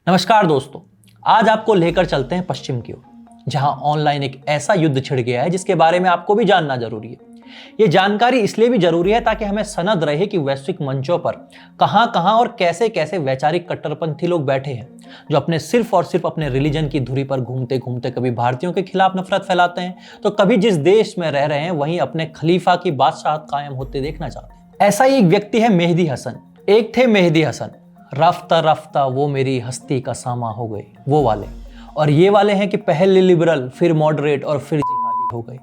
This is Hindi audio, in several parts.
नमस्कार दोस्तों, आज आपको लेकर चलते हैं पश्चिम की ओर, जहां ऑनलाइन एक ऐसा युद्ध छिड़ गया है जिसके बारे में आपको भी जानना जरूरी है। ये जानकारी इसलिए भी जरूरी है ताकि हमें सनद रहे कि वैश्विक मंचों पर कहां-कहां और कैसे-कैसे वैचारिक कट्टरपंथी लोग बैठे हैं, जो अपने सिर्फ और सिर्फ अपने रिलीजन की धुरी पर घूमते-घूमते कभी भारतीयों के खिलाफ नफरत फैलाते हैं, तो कभी जिस देश में रह रहे हैं वहीं अपने खलीफा की बादशाहत कायम होते देखना चाहते हैं। ऐसा ही एक व्यक्ति है मेहदी हसन। एक थे मेहदी हसन, रफ्ता रफ्ता वो मेरी हस्ती का सामा हो गए, वो वाले। और ये वाले हैं कि पहले लिबरल, फिर मॉडरेट और फिर जिहादी हो गए।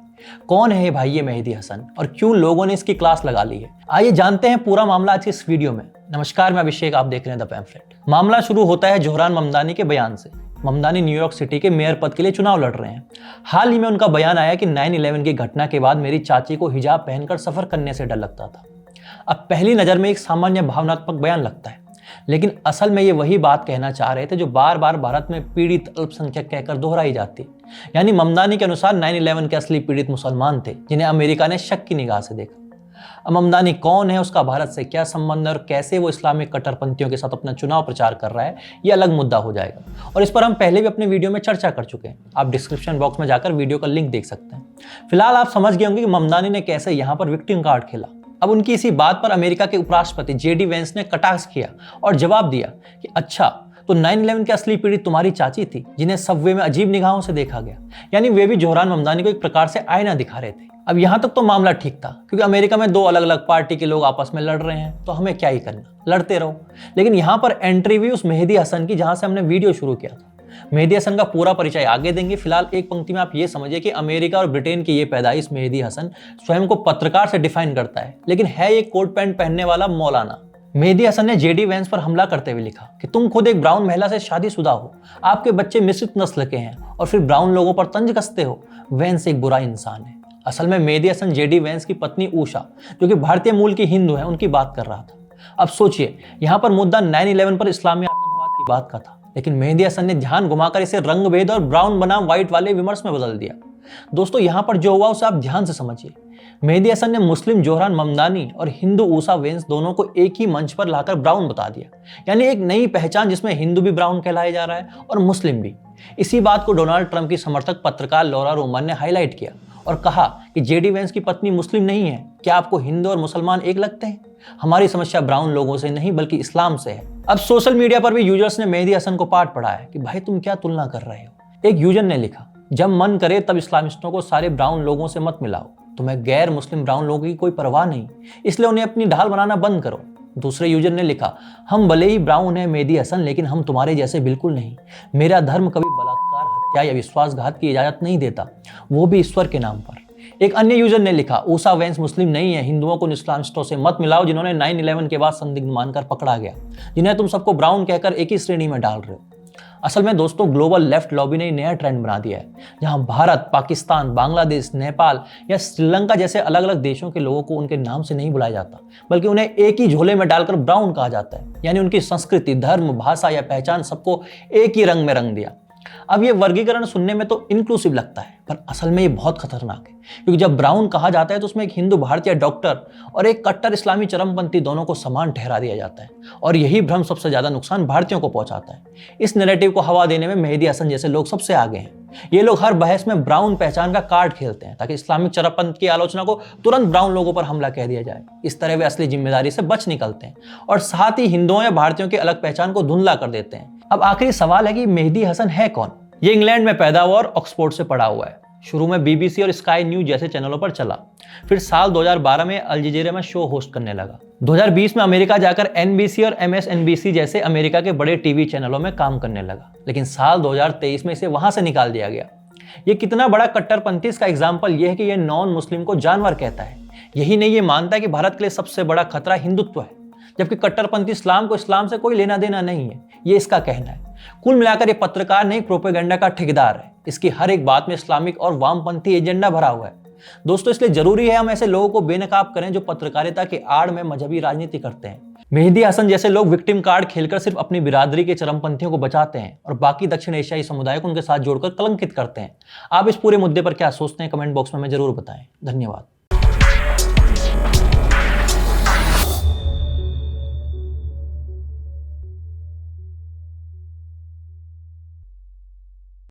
कौन है भाई ये मेहदी हसन और क्यों लोगों ने इसकी क्लास लगा ली है? आइए जानते हैं पूरा मामला आज की इस वीडियो में। नमस्कार, मैं अभिषेक, आप देख रहे हैं द पैम्फलेट। मामला शुरू होता है जोहरान ममदानी के बयान से। ममदानी न्यूयॉर्क सिटी के मेयर पद के लिए चुनाव लड़ रहे हैं। हाल ही में उनका बयान आया कि 9/11 की घटना के बाद मेरी चाची को हिजाब पहनकर सफर करने से डर लगता था। अब पहली नजर में एक सामान्य भावनात्मक बयान लगता है, लेकिन असल में ये वही बात कहना चाह रहे थे जो बार बार भारत में पीड़ित अल्पसंख्यक कहकर दोहराई जाती। यानी ममदानी के अनुसार 9/11 के असली पीड़ित मुसलमान थे, जिन्हें अमेरिका ने शक की निगाह से देखा। अब ममदानी कौन है, उसका भारत से क्या संबंध है और कैसे वो इस्लामिक कट्टरपंथियों के साथ अपना चुनाव प्रचार कर रहा है, ये अलग मुद्दा हो जाएगा और इस पर हम पहले भी अपने वीडियो में चर्चा कर चुके हैं। आप डिस्क्रिप्शन बॉक्स में जाकर वीडियो का लिंक देख सकते हैं। फिलहाल आप समझ गए होंगे कि ममदानी ने कैसे यहाँ पर विक्टिम कार्ड खेला। अब उनकी इसी बात पर अमेरिका के उपराष्ट्रपति जेडी वेंस ने कटाक्ष किया और जवाब दिया कि अच्छा, तो 9/11 के असली पीड़ित तुम्हारी चाची थी, जिन्हें सबवे में अजीब निगाहों से देखा गया। यानी वे भी जोहरान ममदानी को एक प्रकार से आईना दिखा रहे थे। अब यहां तक तो मामला ठीक था, क्योंकि अमेरिका में दो अलग अलग पार्टी के लोग आपस में लड़ रहे हैं, तो हमें क्या ही करना, लड़ते रहो। लेकिन यहां पर एंट्री हुई उस मेहदी हसन की, जहां से हमने वीडियो शुरू किया था। मेहदी हसन का पूरा परिचय आगे देंगे। फिलहाल एक पंक्ति में आप ये समझिए कि अमेरिका और ब्रिटेन की ये पैदाइश मेहदी हसन स्वयं को पत्रकार से डिफाइन करता है, लेकिन है एक कोट पैंट पहनने वाला मौलाना। मेहदी हसन ने जेडी वेंस पर हमला करते हुए लिखा कि तुम खुद एक ब्राउन महिला से शादीशुदा हो, आपके बच्चे मिश्रित नस्ल के हैं और फिर ब्राउन लोगों पर तंज कसते हो। वेंस एक बुरा इंसान है। असल में मेहदी हसन जेडी वेंस की पत्नी उषा, जो कि भारतीय मूल की हिंदू है, उनकी बात कर रहा था। अब सोचिए, यहाँ पर मुद्दा 9/11 पर इस्लामी आतंकवाद की बात का था, लेकिन मेहदी हसन ने ध्यान घुमाकर इसे रंगभेद और ब्राउन बनाम व्हाइट वाले विमर्श में बदल दिया। दोस्तों, यहां पर जो हुआ उसे आप ध्यान से समझिए। मेहदी हसन ने मुस्लिम जोहरान ममदानी और हिंदू उषा वेंस दोनों को एक ही मंच पर लाकर ब्राउन बता दिया। यानी एक नई पहचान जिसमें हिंदू भी ब्राउन कहलाया जा रहा है और मुस्लिम भी। इसी बात को डोनाल्ड ट्रंप की समर्थक पत्रकार लौरा रोमन ने हाईलाइट किया और कहा कि जेडी वेंस की पत्नी मुस्लिम नहीं है। क्या आपको हिंदू और मुसलमान एक लगते हैं? हमारी समस्या ब्राउन लोगों से नहीं बल्कि इस्लाम से है। अब सोशल मीडिया पर भी यूजर्स ने मेहदी हसन को पाठ पढ़ाया कि भाई तुम क्या तुलना कर रहे हो। एक यूजर ने लिखा, जब मन करे तब इस्लामिस्टों को सारे ब्राउन लोगों से मत मिलाओ, तुम्हें गैर मुस्लिम ब्राउन लोगों की कोई परवाह नहीं, इसलिए उन्हें अपनी ढाल बनाना बंद करो। दूसरे यूजर ने लिखा, हम भले ही ब्राउन है मेहदी हसन, लेकिन हम तुम्हारे जैसे बिल्कुल नहीं। मेरा धर्म कभी बलात्कार, हत्या या विश्वासघात की इजाजत नहीं देता, वो भी ईश्वर के नाम पर। एक अन्य यूजर ने लिखा, उषा वेंस मुस्लिम नहीं है, हिंदुओं को इस्लामिस्टों से मत मिलाओ, जिन्होंने 9/11 के बाद संदिग्ध मानकर पकड़ा गया, जिन्हें तुम सबको ब्राउन कहकर एक ही श्रेणी में डाल रहे हो। असल में दोस्तों, ग्लोबल लेफ्ट लॉबी ने नया ट्रेंड बना दिया है, जहां भारत, पाकिस्तान, बांग्लादेश, नेपाल या श्रीलंका जैसे अलग अलग देशों के लोगों को उनके नाम से नहीं बुलाया जाता, बल्कि उन्हें एक ही झोले में डालकर ब्राउन कहा जाता है। यानी उनकी संस्कृति, धर्म, भाषा या पहचान सबको एक ही रंग में रंग दिया। अब ये वर्गीकरण सुनने में तो इंक्लूसिव लगता है, पर असल में ये बहुत खतरनाक है, क्योंकि जब ब्राउन कहा जाता है तो उसमें एक हिंदू भारतीय डॉक्टर और एक कट्टर इस्लामी चरमपंथी दोनों को समान ठहरा दिया जाता है, और यही भ्रम सबसे ज्यादा नुकसान भारतीयों को पहुंचाता है। इस नैरेटिव को हवा देने में मेहदी हसन जैसे लोग सबसे आगे हैं। ये लोग हर बहस में ब्राउन पहचान का कार्ड खेलते हैं, ताकि इस्लामिक चरमपंथ की आलोचना को तुरंत ब्राउन लोगों पर हमला कह दिया जाए। इस तरह वे असली जिम्मेदारी से बच निकलते हैं और साथ ही हिंदुओं या भारतीयों की अलग पहचान को धुंधला कर देते हैं। अब आखिरी सवाल है कि मेहदी हसन है कौन? ये इंग्लैंड में पैदा हुआ और ऑक्सफोर्ड से पढ़ा हुआ है। शुरू में बीबीसी और स्काई न्यूज जैसे चैनलों पर चला, फिर साल 2012 में अल जजीरा में शो होस्ट करने लगा। 2020 में अमेरिका जाकर एनबीसी और एमएसएनबीसी जैसे अमेरिका के बड़े टीवी चैनलों में काम करने लगा, लेकिन साल 2023 में इसे वहां से निकाल दिया गया। ये कितना बड़ा कट्टरपंथी इसका एग्जाम्पल यह है कि यह नॉन मुस्लिम को जानवर कहता है। यही नहीं, ये मानता है कि भारत के लिए सबसे बड़ा खतरा हिंदुत्व है, जबकि कट्टरपंथी इस्लाम को इस्लाम से कोई लेना देना नहीं है, ये इसका कहना है। कुल मिलाकर ये पत्रकार नहीं, प्रोपेगेंडा का ठेकेदार है। इसकी हर एक बात में इस्लामिक और वामपंथी एजेंडा भरा हुआ है। दोस्तों, इसलिए जरूरी है हम ऐसे लोगों को बेनकाब करें जो पत्रकारिता के आड़ में मजहबी राजनीति करते हैं। मेहदी हसन जैसे लोग विक्टिम कार्ड खेलकर सिर्फ अपनी बिरादरी के चरमपंथियों को बचाते हैं और बाकी दक्षिण एशियाई समुदाय को उनके साथ जोड़कर कलंकित करते हैं। आप इस पूरे मुद्दे पर क्या सोचते हैं, कमेंट बॉक्स में हमें जरूर बताएं। धन्यवाद।